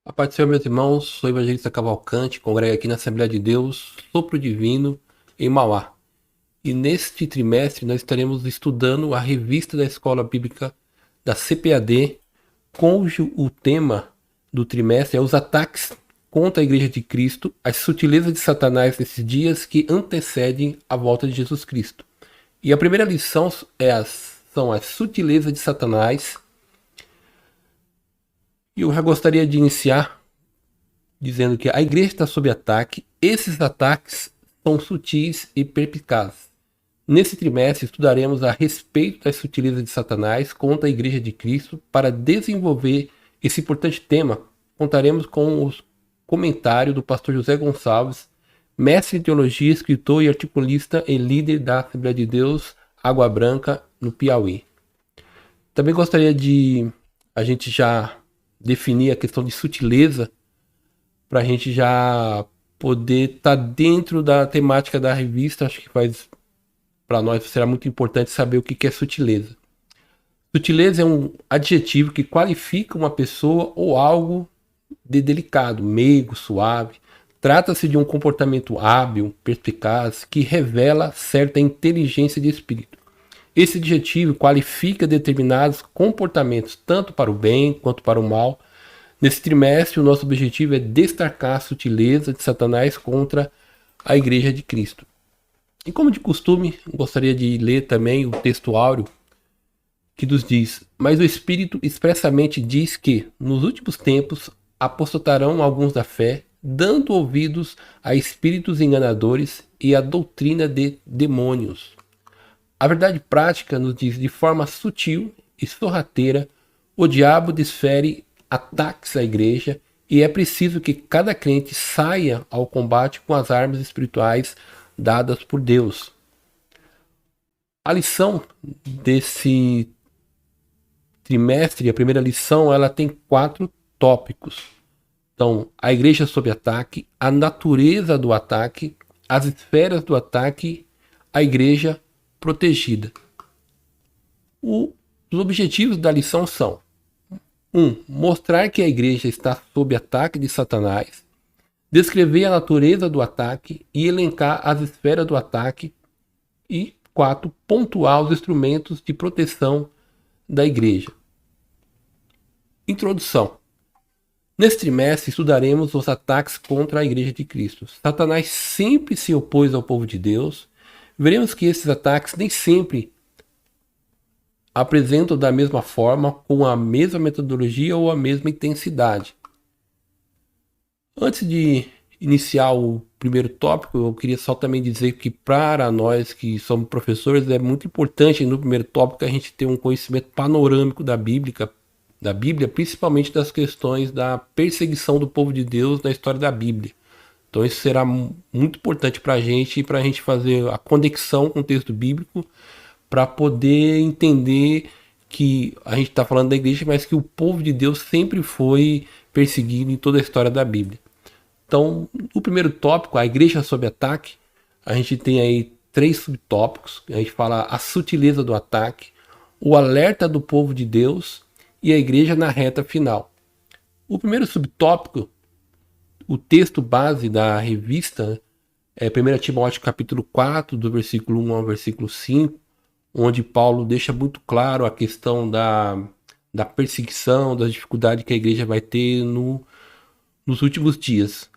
A paz do Senhor, meus irmãos, sou o evangelista Cavalcante, congrego aqui na Assembleia de Deus, Sopro Divino, em Mauá. E neste trimestre nós estaremos estudando a revista da Escola Bíblica da CPAD, cujo o tema do trimestre é os ataques contra a Igreja de Cristo, as sutilezas de Satanás nesses dias que antecedem a volta de Jesus Cristo. E a primeira lição são as sutilezas de Satanás. E eu já gostaria de iniciar dizendo que a igreja está sob ataque. Esses ataques são sutis e perspicazes. Nesse trimestre estudaremos a respeito das sutilezas de Satanás contra a igreja de Cristo. Para desenvolver esse importante tema, contaremos com o comentário do pastor José Gonçalves, mestre em teologia, escritor e articulista e líder da Assembleia de Deus Água Branca, no Piauí. Também gostaria de a gente já definir a questão de sutileza para a gente já poder estar dentro da temática da revista. Acho que para nós será muito importante saber o que é sutileza. Sutileza é um adjetivo que qualifica uma pessoa ou algo de delicado, meigo, suave. Trata-se de um comportamento hábil, perspicaz, que revela certa inteligência de espírito. Esse adjetivo qualifica determinados comportamentos, tanto para o bem quanto para o mal. Nesse trimestre, o nosso objetivo é destacar a sutileza de Satanás contra a Igreja de Cristo. E como de costume, gostaria de ler também o texto áureo que nos diz: mas o Espírito expressamente diz que, nos últimos tempos, apostatarão alguns da fé, dando ouvidos a espíritos enganadores e a doutrina de demônios. A verdade prática nos diz de forma sutil e sorrateira: o diabo desfere ataques à igreja e é preciso que cada crente saia ao combate com as armas espirituais dadas por Deus. A lição desse trimestre, a primeira lição, ela tem 4 tópicos. Então, a igreja sob ataque, a natureza do ataque, as esferas do ataque, a igreja protegida. Os objetivos da lição são: 1. Mostrar que a igreja está sob ataque de Satanás, descrever a natureza do ataque e elencar as esferas do ataque. E 4. Pontuar os instrumentos de proteção da igreja. Introdução. Neste trimestre estudaremos os ataques contra a igreja de Cristo. Satanás sempre se opôs ao povo de Deus. Veremos que esses ataques nem sempre apresentam da mesma forma, com a mesma metodologia ou a mesma intensidade. Antes de iniciar o primeiro tópico, eu queria só também dizer que para nós que somos professores é muito importante no primeiro tópico a gente ter um conhecimento panorâmico da Bíblia, principalmente das questões da perseguição do povo de Deus na história da Bíblia. Então isso será muito importante para a gente fazer a conexão com o texto bíblico, para poder entender que a gente está falando da igreja, mas que o povo de Deus sempre foi perseguido em toda a história da Bíblia. Então, o primeiro tópico, a igreja sob ataque, a gente tem aí 3 subtópicos. A gente fala a sutileza do ataque, o alerta do povo de Deus e a igreja na reta final. O primeiro subtópico, o texto base da revista, é 1 Timóteo capítulo 4, do versículo 1 ao versículo 5, onde Paulo deixa muito claro a questão da perseguição, das dificuldades que a igreja vai ter nos últimos dias.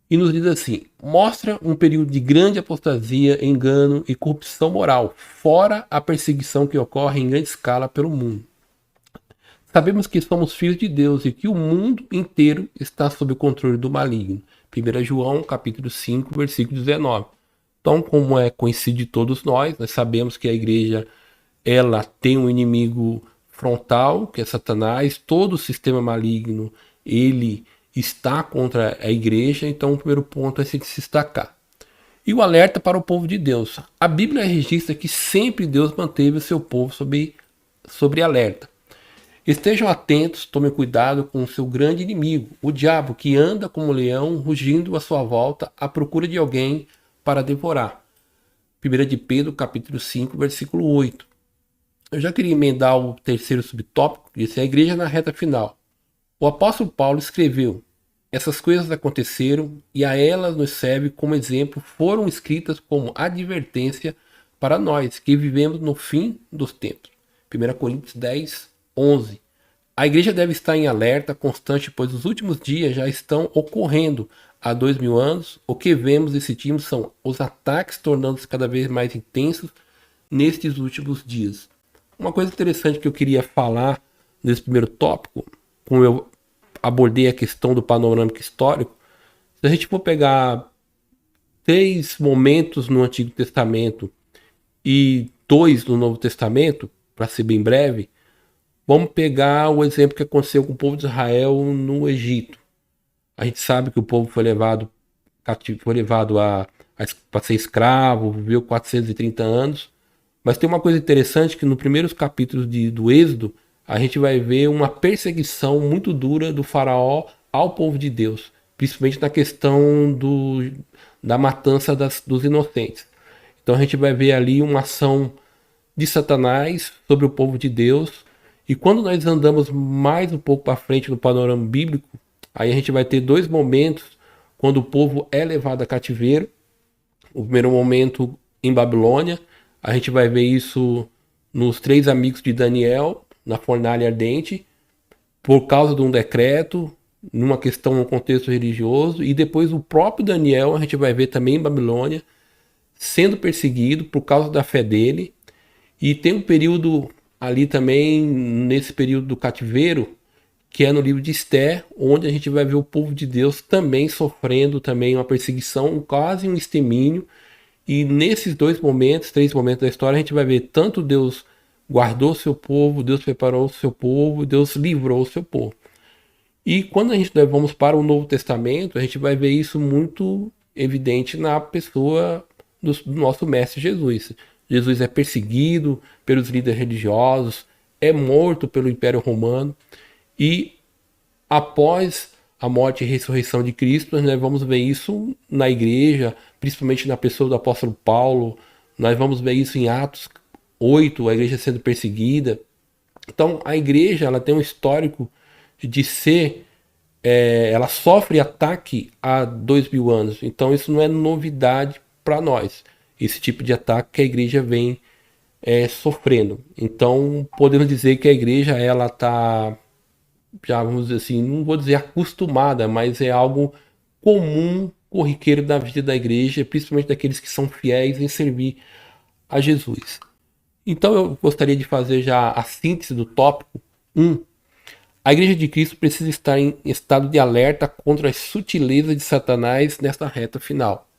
E nos diz assim: mostra um período de grande apostasia, engano e corrupção moral, fora a perseguição que ocorre em grande escala pelo mundo. Sabemos que somos filhos de Deus e que o mundo inteiro está sob o controle do maligno. 1 João capítulo 5, versículo 19. Então, como é conhecido de todos nós sabemos que a igreja ela tem um inimigo frontal, que é Satanás. Todo o sistema maligno ele está contra a igreja. Então, o primeiro ponto é se destacar. E o alerta para o povo de Deus. A Bíblia registra que sempre Deus manteve o seu povo sobre alerta. Estejam atentos, tomem cuidado com o seu grande inimigo, o diabo, que anda como um leão, rugindo à sua volta, à procura de alguém para devorar. 1 de Pedro, capítulo 5, versículo 8. Eu já queria emendar o terceiro subtópico, que é a igreja na reta final. O apóstolo Paulo escreveu: essas coisas aconteceram e a elas nos serve como exemplo, foram escritas como advertência para nós que vivemos no fim dos tempos. 1 Coríntios 10, 11. A igreja deve estar em alerta constante, pois os últimos dias já estão ocorrendo há 2000 anos. O que vemos e sentimos são os ataques tornando-se cada vez mais intensos nestes últimos dias. Uma coisa interessante que eu queria falar nesse primeiro tópico, como eu abordei a questão do panorâmico histórico, se a gente for pegar 3 momentos no Antigo Testamento e 2 no Novo Testamento, para ser bem breve, vamos pegar o exemplo que aconteceu com o povo de Israel no Egito. A gente sabe que o povo foi levado para ser escravo, viveu 430 anos. Mas tem uma coisa interessante que nos primeiros capítulos do Êxodo, a gente vai ver uma perseguição muito dura do faraó ao povo de Deus, principalmente na questão da matança dos inocentes. Então a gente vai ver ali uma ação de Satanás sobre o povo de Deus. E quando nós andamos mais um pouco para frente no panorama bíblico, aí a gente vai ter 2 momentos quando o povo é levado a cativeiro. O primeiro momento em Babilônia, a gente vai ver isso nos 3 amigos de Daniel, na fornalha ardente, por causa de um decreto, numa questão, num contexto religioso, e depois o próprio Daniel, a gente vai ver também em Babilônia, sendo perseguido por causa da fé dele. E tem um período ali também, nesse período do cativeiro, que é no livro de Esther, onde a gente vai ver o povo de Deus também sofrendo também uma perseguição, quase um extermínio. E nesses 2 momentos, 3 momentos da história, a gente vai ver tanto Deus guardou o seu povo, Deus preparou o seu povo, Deus livrou o seu povo. E quando a gente vamos para o Novo Testamento, a gente vai ver isso muito evidente na pessoa do nosso mestre Jesus. Jesus é perseguido pelos líderes religiosos, é morto pelo Império Romano, e após a morte e ressurreição de Cristo, nós vamos ver isso na igreja, principalmente na pessoa do apóstolo Paulo. Nós vamos ver isso em Atos 8, a igreja sendo perseguida. Então a igreja, ela tem um histórico de ser, ela sofre ataque há 2000 anos. Então isso não é novidade para nós, esse tipo de ataque que a igreja vem sofrendo. Então podemos dizer que a igreja, ela está, já vamos dizer assim, não vou dizer acostumada, mas é algo comum, corriqueiro da vida da igreja, principalmente daqueles que são fiéis em servir a Jesus. Então eu gostaria de fazer já a síntese do tópico 1. A Igreja de Cristo precisa estar em estado de alerta contra as sutilezas de Satanás nesta reta final.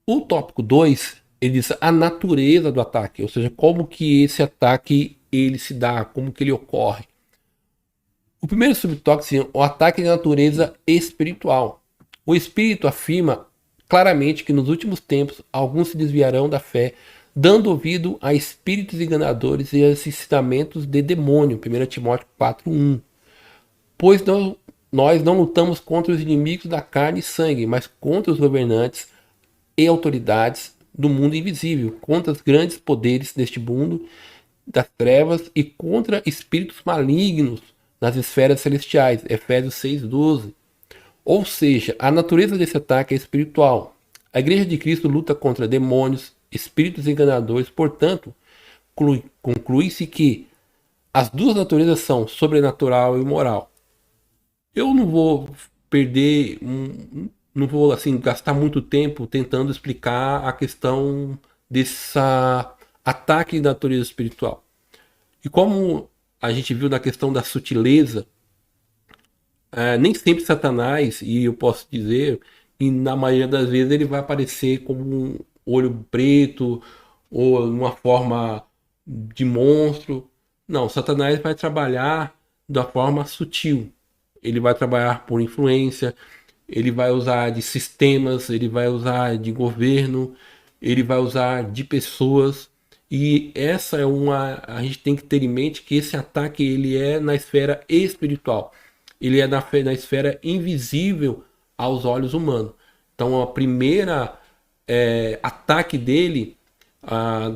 O tópico 2, ele diz a natureza do ataque, ou seja, como que esse ataque ele se dá, como que ele ocorre. O primeiro subtópico, o ataque de natureza espiritual. O Espírito afirma claramente que nos últimos tempos alguns se desviarão da fé, dando ouvido a espíritos enganadores e a ensinamentos de demônio. 1 Timóteo 4:1. Pois nós não lutamos contra os inimigos da carne e sangue, mas contra os governantes e autoridades do mundo invisível, contra os grandes poderes deste mundo das trevas e contra espíritos malignos nas esferas celestiais. Efésios 6:12. Ou seja, a natureza desse ataque é espiritual. A Igreja de Cristo luta contra demônios, espíritos enganadores, portanto, conclui-se que as 2 naturezas são sobrenatural e moral. Eu não vou não vou assim gastar muito tempo tentando explicar a questão desse ataque de natureza espiritual. E como a gente viu na questão da sutileza, nem sempre Satanás, e eu posso dizer, e na maioria das vezes ele vai aparecer como um olho preto ou numa forma de monstro. Não, Satanás vai trabalhar da forma sutil. Ele vai trabalhar por influência, ele vai usar de sistemas, ele vai usar de governo, ele vai usar de pessoas. E essa é a gente tem que ter em mente que esse ataque ele é na esfera espiritual. Ele é na esfera invisível aos olhos humanos. Então a primeira ataque dele,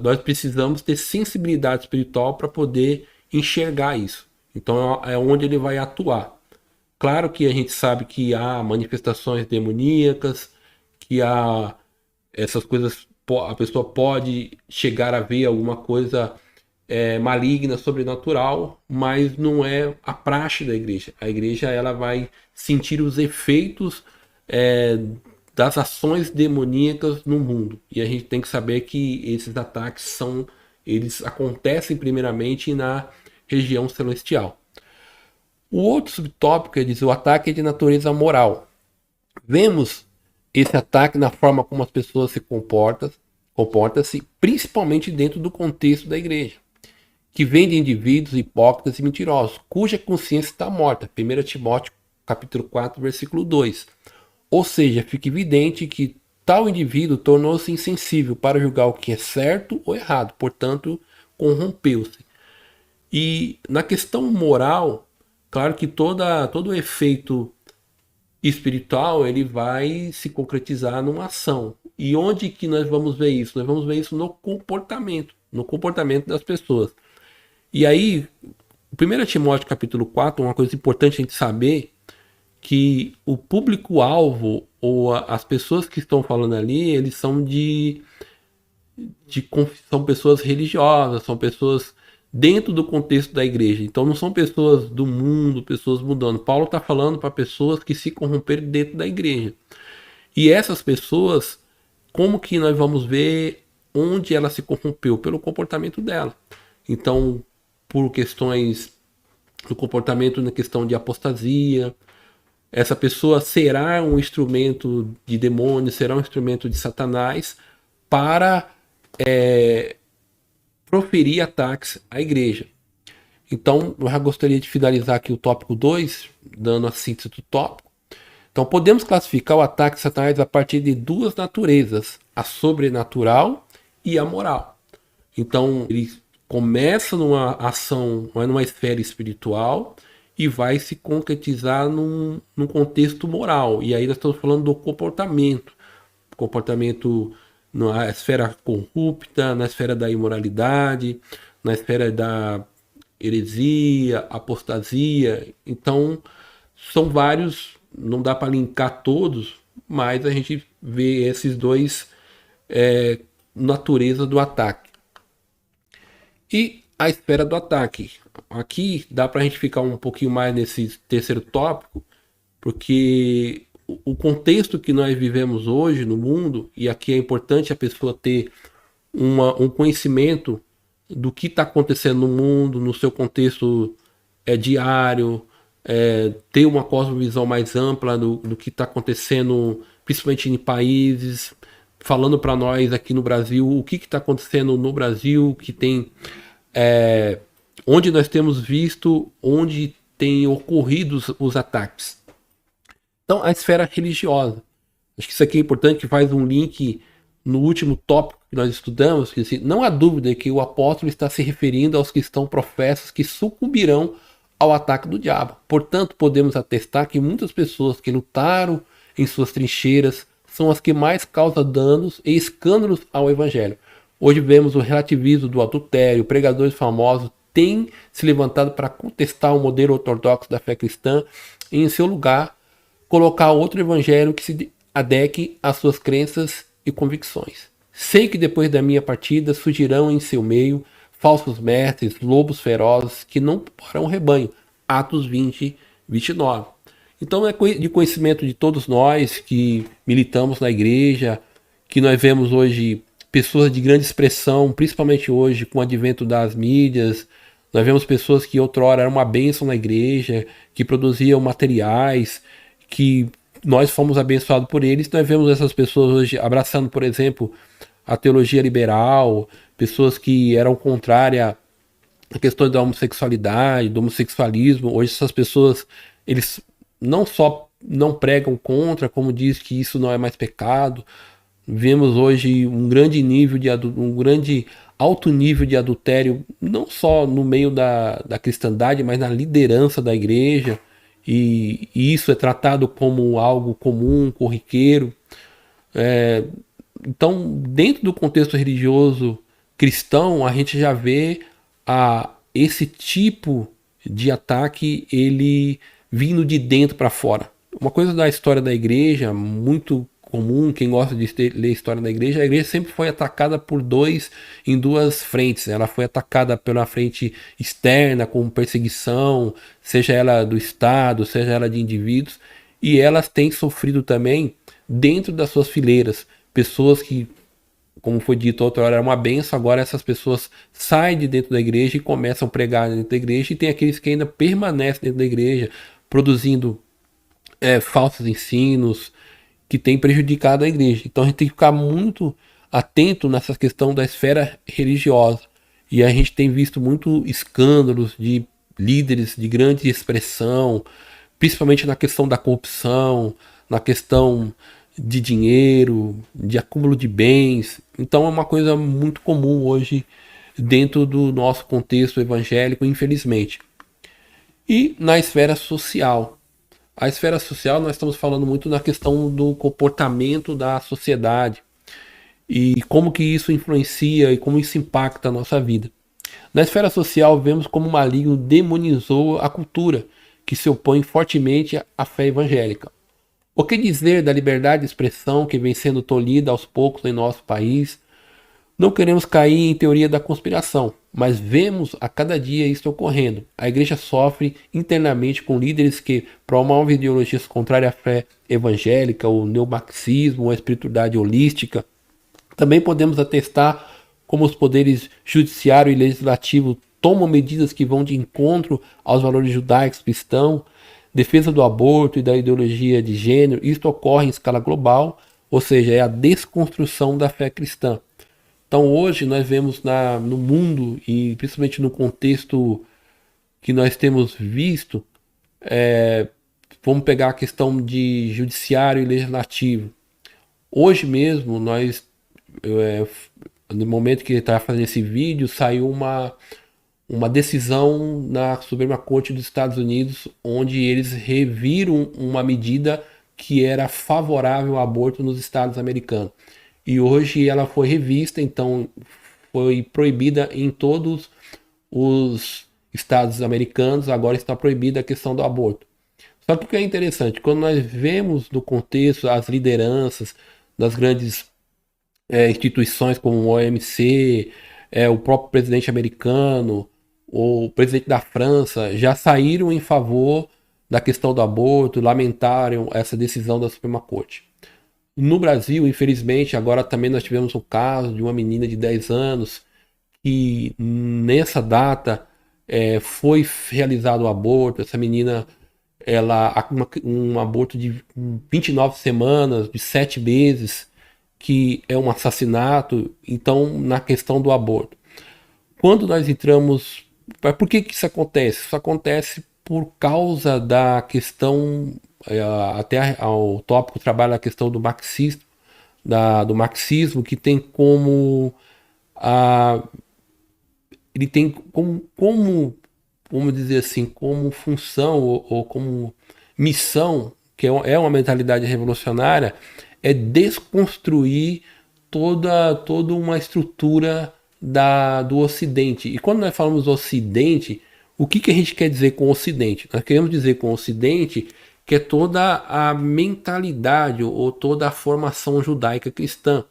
nós precisamos ter sensibilidade espiritual para poder enxergar isso. Então é onde ele vai atuar. Claro que a gente sabe que há manifestações demoníacas, que há essas coisas, a pessoa pode chegar a ver alguma coisa maligna, sobrenatural, mas não é a praxe da igreja. A igreja ela vai sentir os efeitos é, das ações demoníacas no mundo. E a gente tem que saber que esses ataques eles acontecem primeiramente na região celestial. O outro subtópico é dizer o ataque é de natureza moral. Vemos esse ataque na forma como as pessoas se comportam-se, principalmente dentro do contexto da igreja, que vem de indivíduos hipócritas e mentirosos, cuja consciência está morta. 1 Timóteo capítulo 4, versículo 2. Ou seja, fica evidente que tal indivíduo tornou-se insensível para julgar o que é certo ou errado, portanto, corrompeu-se. E na questão moral, claro que todo o efeito espiritual ele vai se concretizar numa ação. E onde que nós vamos ver isso? Nós vamos ver isso no comportamento das pessoas. E aí, 1 Timóteo capítulo 4, uma coisa importante a gente saber, que o público-alvo, ou as pessoas que estão falando ali, eles são são pessoas religiosas, são pessoas dentro do contexto da igreja. Então não são pessoas do mundo, pessoas mudando. Paulo está falando para pessoas que se corromperam dentro da igreja. E essas pessoas, como que nós vamos ver onde ela se corrompeu? Pelo comportamento dela. Então, por questões do comportamento na questão de apostasia, essa pessoa será um instrumento de demônio, será um instrumento de Satanás para proferir ataques à igreja. Então, eu já gostaria de finalizar aqui o tópico 2, dando a síntese do tópico. Então, podemos classificar o ataque de Satanás a partir de duas naturezas, a sobrenatural e a moral. Então, ele começa numa ação, numa esfera espiritual e vai se concretizar num contexto moral. E aí nós estamos falando do comportamento na esfera corrupta, na esfera da imoralidade, na esfera da heresia, apostasia. Então, são vários, não dá para linkar todos, mas a gente vê esses dois natureza do ataque. E a esfera do ataque. Aqui dá para a gente ficar um pouquinho mais nesse terceiro tópico, porque o contexto que nós vivemos hoje no mundo, e aqui é importante a pessoa ter um conhecimento do que está acontecendo no mundo, no seu contexto diário, ter uma cosmovisão mais ampla do que está acontecendo, principalmente em países, falando para nós aqui no Brasil, o que está acontecendo no Brasil, que tem onde nós temos visto, onde tem ocorrido os ataques. Então, a esfera religiosa. Acho que isso aqui é importante, que faz um link no último tópico que nós estudamos, que assim, não há dúvida que o apóstolo está se referindo aos cristãos professos que sucumbirão ao ataque do diabo. Portanto, podemos atestar que muitas pessoas que lutaram em suas trincheiras são as que mais causam danos e escândalos ao evangelho. Hoje vemos o relativismo do adultério, pregadores famosos têm se levantado para contestar o modelo ortodoxo da fé cristã e, em seu lugar, colocar outro evangelho que se adeque às suas crenças e convicções. Sei que depois da minha partida surgirão em seu meio falsos mestres, lobos ferozes que não pouparão o rebanho. Atos 20, 29. Então é de conhecimento de todos nós que militamos na igreja, que nós vemos hoje pessoas de grande expressão, principalmente hoje com o advento das mídias. Nós vemos pessoas que outrora eram uma bênção na igreja, que produziam materiais, que nós fomos abençoados por eles. Nós vemos essas pessoas hoje abraçando, por exemplo, a teologia liberal, pessoas que eram contrárias à questão da homossexualidade, do homossexualismo. Hoje essas pessoas, eles não só não pregam contra, como diz que isso não é mais pecado. Vemos hoje um grande alto nível de adultério, não só no meio da cristandade, mas na liderança da igreja. E isso é tratado como algo comum, corriqueiro. Então, dentro do contexto religioso cristão, a gente já vê esse tipo de ataque, ele vindo de dentro para fora. Uma coisa da história da igreja, muito comum, quem gosta de ler a história da igreja, a igreja sempre foi atacada em duas frentes. Ela foi atacada pela frente externa, com perseguição, seja ela do Estado, seja ela de indivíduos, e elas têm sofrido também dentro das suas fileiras, pessoas que, como foi dito outra hora, era uma benção, agora essas pessoas saem de dentro da igreja e começam a pregar dentro da igreja, e tem aqueles que ainda permanecem dentro da igreja, produzindo falsos ensinos, que tem prejudicado a igreja. Então a gente tem que ficar muito atento nessa questão da esfera religiosa. E a gente tem visto muito escândalos de líderes de grande expressão, principalmente na questão da corrupção, na questão de dinheiro, de acúmulo de bens. Então é uma coisa muito comum hoje dentro do nosso contexto evangélico, infelizmente. E na esfera social. A esfera social, nós estamos falando muito na questão do comportamento da sociedade e como que isso influencia e como isso impacta a nossa vida. Na esfera social, vemos como o maligno demonizou a cultura, que se opõe fortemente à fé evangélica. O que dizer da liberdade de expressão que vem sendo tolhida aos poucos em nosso país? Não queremos cair em teoria da conspiração, mas vemos a cada dia isso ocorrendo. A igreja sofre internamente com líderes que promovem ideologias contrárias à fé evangélica, o neomarxismo, a espiritualidade holística. Também podemos atestar como os poderes judiciário e legislativo tomam medidas que vão de encontro aos valores judaicos cristãos, defesa do aborto e da ideologia de gênero. Isto ocorre em escala global, ou seja, é a desconstrução da fé cristã. Então hoje nós vemos no mundo, e principalmente no contexto que nós temos visto, vamos pegar a questão de judiciário e legislativo. Hoje mesmo, no momento que ele estava fazendo esse vídeo, saiu uma decisão na Suprema Corte dos Estados Unidos, onde eles reviram uma medida que era favorável ao aborto nos estados americanos. E hoje ela foi revista, então foi proibida em todos os estados americanos, agora está proibida a questão do aborto. Só que o que é interessante, quando nós vemos no contexto as lideranças das grandes instituições como o OMC, o próprio presidente americano, o presidente da França, já saíram em favor da questão do aborto, lamentaram essa decisão da Suprema Corte. No Brasil, infelizmente, agora também nós tivemos o caso de uma menina de 10 anos que nessa data foi realizado o aborto. Essa menina, um aborto de 29 semanas, de 7 meses, que é um assassinato. Então, na questão do aborto, quando nós entramos, por que isso acontece? Isso acontece por causa da questão, até o tópico trabalha a questão do marxismo, do marxismo, que tem como ele tem como vamos dizer assim, como função ou como missão, que é uma mentalidade revolucionária, é desconstruir toda uma estrutura do Ocidente. E quando nós falamos Ocidente, o que a gente quer dizer com Ocidente? Nós queremos dizer com Ocidente que é toda a mentalidade ou toda a formação judaica cristã,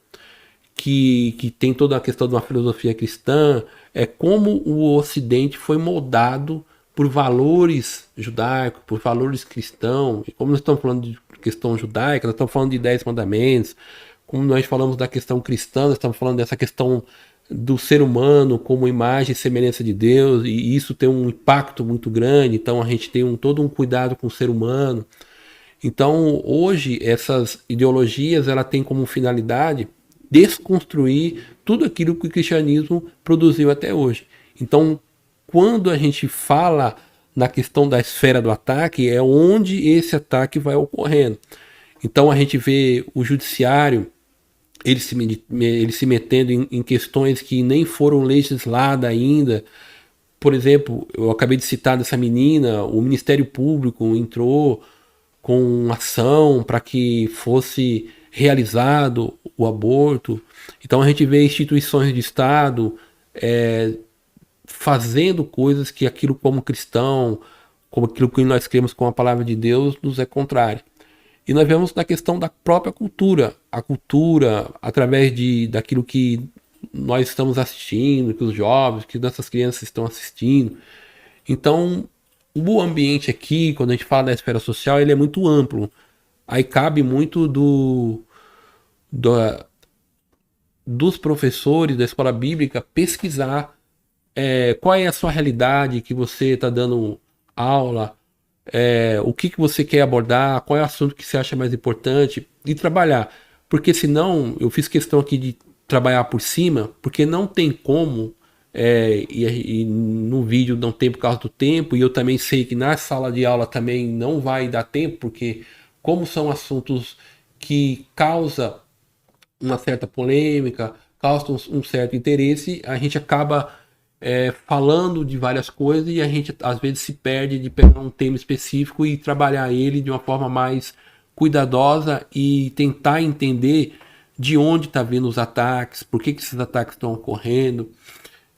que tem toda a questão de uma filosofia cristã, é como o Ocidente foi moldado por valores judaicos, por valores cristãos. E como nós estamos falando de questão judaica, nós estamos falando de 10 mandamentos. Como nós falamos da questão cristã, nós estamos falando dessa questão do ser humano como imagem e semelhança de Deus, e isso tem um impacto muito grande. Então a gente tem todo um cuidado com o ser humano. Então hoje essas ideologias ela tem como finalidade desconstruir tudo aquilo que o cristianismo produziu até hoje. Então quando a gente fala na questão da esfera do ataque, é onde esse ataque vai ocorrendo. Então a gente vê o judiciário ele se metendo em questões que nem foram legisladas ainda. Por exemplo, eu acabei de citar dessa menina, o Ministério Público entrou com ação para que fosse realizado o aborto. Então a gente vê instituições de Estado fazendo coisas que aquilo como cristão, como aquilo que nós cremos com a palavra de Deus, nos é contrário. E nós vemos na questão da própria cultura, a cultura através daquilo que nós estamos assistindo, que os jovens, que nossas crianças estão assistindo. Então, o ambiente aqui, quando a gente fala da esfera social, ele é muito amplo. Aí cabe muito do- dos professores da escola bíblica pesquisar qual é a sua realidade que você está dando aula, o que você quer abordar, qual é o assunto que você acha mais importante e trabalhar. Porque senão, eu fiz questão aqui de trabalhar por cima, porque não tem como, e no vídeo não tem por causa do tempo, e eu também sei que na sala de aula também não vai dar tempo, porque como são assuntos que causam uma certa polêmica, causam um certo interesse, a gente acaba falando de várias coisas e a gente às vezes se perde de pegar um tema específico e trabalhar ele de uma forma mais cuidadosa e tentar entender de onde está vindo os ataques, por que esses ataques estão ocorrendo.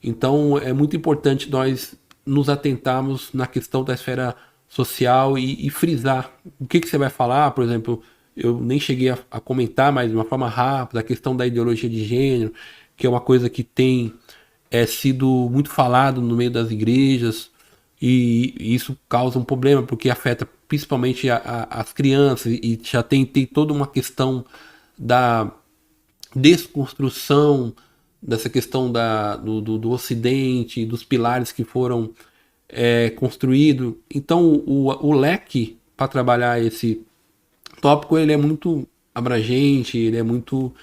Então é muito importante nós nos atentarmos na questão da esfera social e frisar o que você vai falar. Por exemplo, eu nem cheguei a comentar, mas de uma forma rápida, a questão da ideologia de gênero, que é uma coisa que tem sido muito falado no meio das igrejas, e isso causa um problema, porque afeta principalmente as crianças, e já tem toda uma questão da desconstrução dessa questão do Ocidente, dos pilares que foram construídos. Então, o leque para trabalhar esse tópico ele é muito abrangente, ele é muito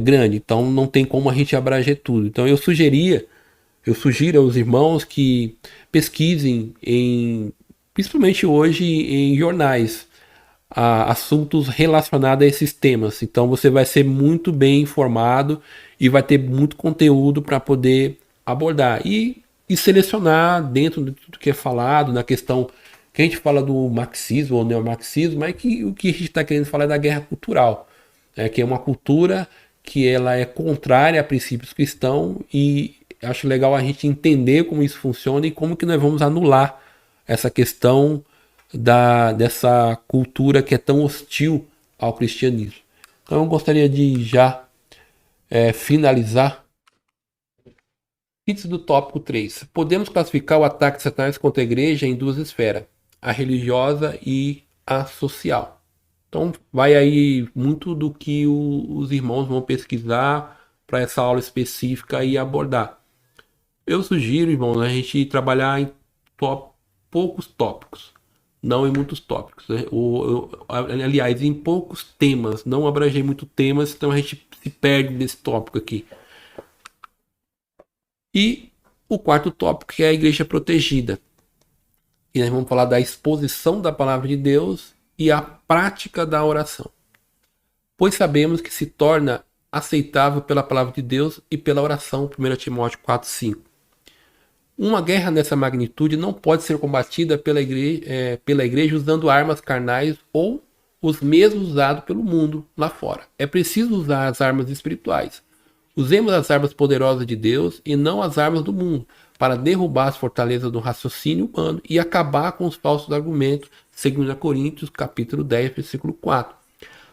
grande, então não tem como a gente abranger tudo. Então eu sugiro aos irmãos que pesquisem principalmente hoje em jornais, assuntos relacionados a esses temas. Então você vai ser muito bem informado e vai ter muito conteúdo para poder abordar e selecionar dentro de tudo que é falado, na questão que a gente fala do marxismo ou neomarxismo, mas que o que a gente está querendo falar é da guerra cultural, que é uma cultura que ela é contrária a princípios cristãos, e acho legal a gente entender como isso funciona e como que nós vamos anular essa questão dessa cultura que é tão hostil ao cristianismo. Então eu gostaria de já finalizar. Kits do tópico 3. Podemos classificar o ataque de Satanás contra a igreja em duas esferas, a religiosa e a social. Então vai aí muito do que os irmãos vão pesquisar para essa aula específica e abordar. Eu sugiro, irmãos, a gente trabalhar em poucos tópicos, não em muitos tópicos, né? Aliás, em poucos temas, não abranger muito temas, então a gente se perde nesse tópico aqui. E o quarto tópico, que é a igreja protegida. E nós vamos falar da exposição da palavra de Deus e a prática da oração. Pois sabemos que se torna aceitável pela palavra de Deus e pela oração, 1 Timóteo 4,5. Uma guerra dessa magnitude não pode ser combatida pela igreja usando armas carnais ou os mesmos usados pelo mundo lá fora. É preciso usar as armas espirituais. Usemos as armas poderosas de Deus e não as armas do mundo, para derrubar as fortalezas do raciocínio humano e acabar com os falsos argumentos, segundo Coríntios, capítulo 10, versículo 4.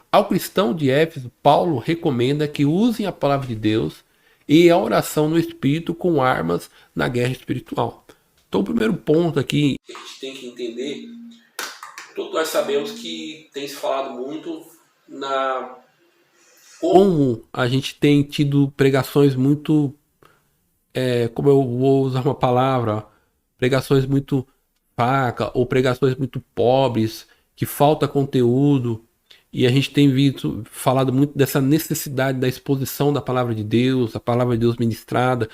Ao cristão de Éfeso, Paulo recomenda que usem a palavra de Deus e a oração no Espírito com armas na guerra espiritual. Então, o primeiro ponto aqui que a gente tem que entender, todos nós sabemos que tem se falado muito como a gente tem tido pregações muito, como eu vou usar uma palavra, pregações muito fracas ou pregações muito pobres, que falta conteúdo. E a gente tem falado muito dessa necessidade da exposição da palavra de Deus, a palavra de Deus ministrada,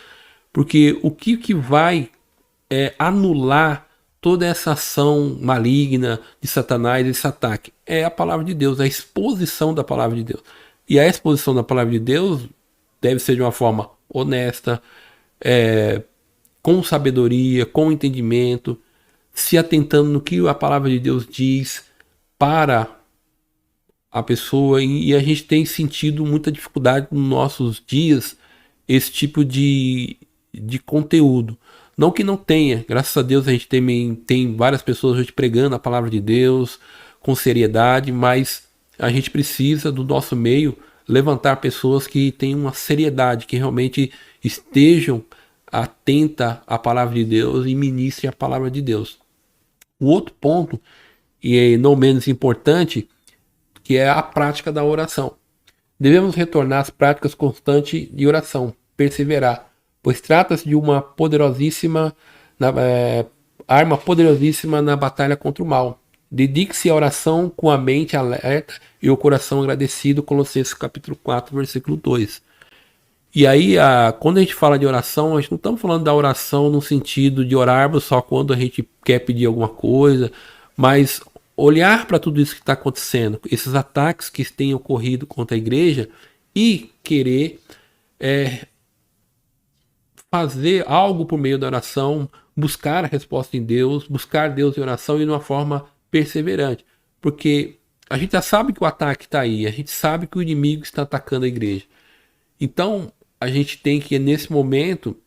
porque o que vai anular toda essa ação maligna de Satanás, esse ataque, é a palavra de Deus, a exposição da palavra de Deus. E a exposição da palavra de Deus deve ser de uma forma honesta, com sabedoria, com entendimento, se atentando no que a palavra de Deus diz para a pessoa, e a gente tem sentido muita dificuldade nos nossos dias, esse tipo de de conteúdo. Não que não tenha, graças a Deus a gente tem várias pessoas hoje pregando a palavra de Deus com seriedade, mas a gente precisa do nosso meio levantar pessoas que tenham uma seriedade, que realmente estejam atenta à palavra de Deus e ministrem a palavra de Deus. O outro ponto, e não menos importante, que é a prática da oração. Devemos retornar às práticas constantes de oração, perseverar, pois trata-se de uma arma poderosíssima na batalha contra o mal. Dedique-se à oração com a mente alerta e o coração agradecido, Colossenses capítulo 4, versículo 2. E aí, quando a gente fala de oração, a gente não estamos falando da oração no sentido de orarmos só quando a gente quer pedir alguma coisa, mas olhar para tudo isso que está acontecendo, esses ataques que têm ocorrido contra a igreja e querer fazer algo por meio da oração, buscar a resposta em Deus, buscar Deus em oração e de uma forma perseverante. Porque a gente já sabe que o ataque está aí, a gente sabe que o inimigo está atacando a igreja. Então, a gente tem que, nesse momento,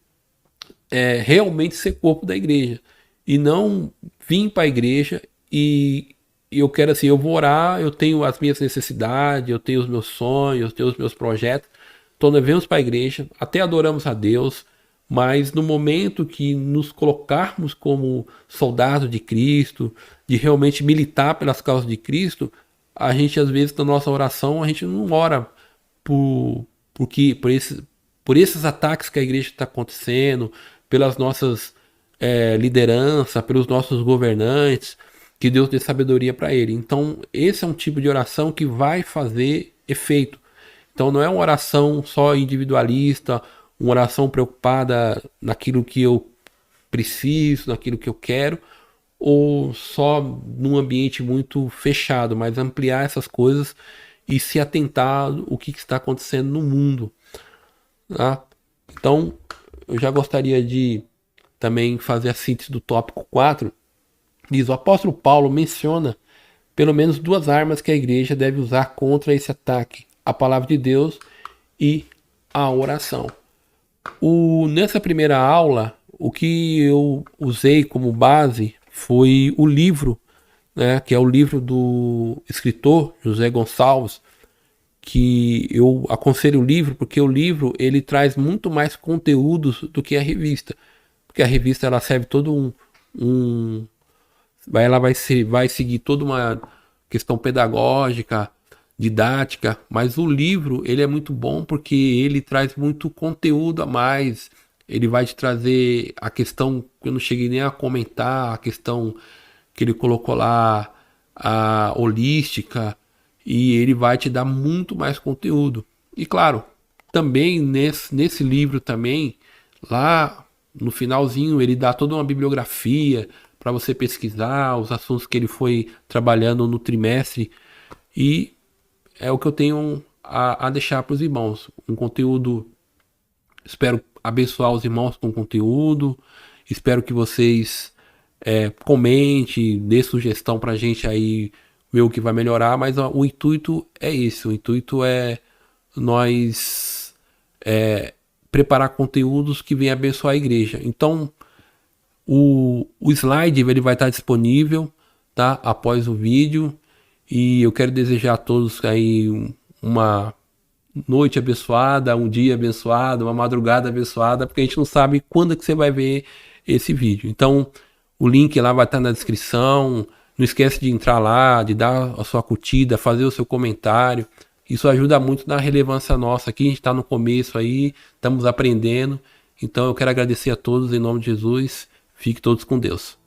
realmente ser corpo da igreja. E não vir para a igreja e eu quero assim, eu vou orar, eu tenho as minhas necessidades, eu tenho os meus sonhos, eu tenho os meus projetos. Então nós vamos para a igreja, até adoramos a Deus, mas no momento que nos colocarmos como soldados de Cristo, de realmente militar pelas causas de Cristo, a gente às vezes na nossa oração, a gente não ora por esses ataques que a igreja está acontecendo, pelas nossas lideranças, pelos nossos governantes, que Deus dê sabedoria para ele. Então, esse é um tipo de oração que vai fazer efeito. Então, não é uma oração só individualista, uma oração preocupada naquilo que eu preciso, naquilo que eu quero, ou só num ambiente muito fechado, mas ampliar essas coisas e se atentar o que está acontecendo no mundo. Tá? Então, eu já gostaria de também fazer a síntese do tópico 4. Diz, o apóstolo Paulo menciona pelo menos duas armas que a igreja deve usar contra esse ataque: a palavra de Deus e a oração. Nessa primeira aula, o que eu usei como base foi o livro, né, que é o livro do escritor José Gonçalves, que eu aconselho o livro porque o livro ele traz muito mais conteúdos do que a revista, porque a revista ela serve todo ela vai seguir toda uma questão pedagógica, didática, mas o livro ele é muito bom porque ele traz muito conteúdo a mais. Ele vai te trazer a questão que eu não cheguei nem a comentar, a questão que ele colocou lá, a holística, e ele vai te dar muito mais conteúdo. E claro, também nesse livro também, lá no finalzinho, ele dá toda uma bibliografia para você pesquisar os assuntos que ele foi trabalhando no trimestre, e é o que eu tenho a deixar para os irmãos. Um conteúdo, espero abençoar os irmãos com conteúdo, espero que vocês comente, dê sugestão para a gente aí, ver o que vai melhorar, mas o intuito é esse, o intuito é nós preparar conteúdos que venham abençoar a igreja. Então, o slide ele vai estar disponível, tá? Após o vídeo. E eu quero desejar a todos aí uma noite abençoada, um dia abençoado, uma madrugada abençoada, porque a gente não sabe quando que você vai ver esse vídeo. Então, o link lá vai estar na descrição. Não esquece de entrar lá, de dar a sua curtida, fazer o seu comentário. Isso ajuda muito na relevância nossa aqui. A gente está no começo aí, estamos aprendendo. Então eu quero agradecer a todos em nome de Jesus. Fiquem todos com Deus.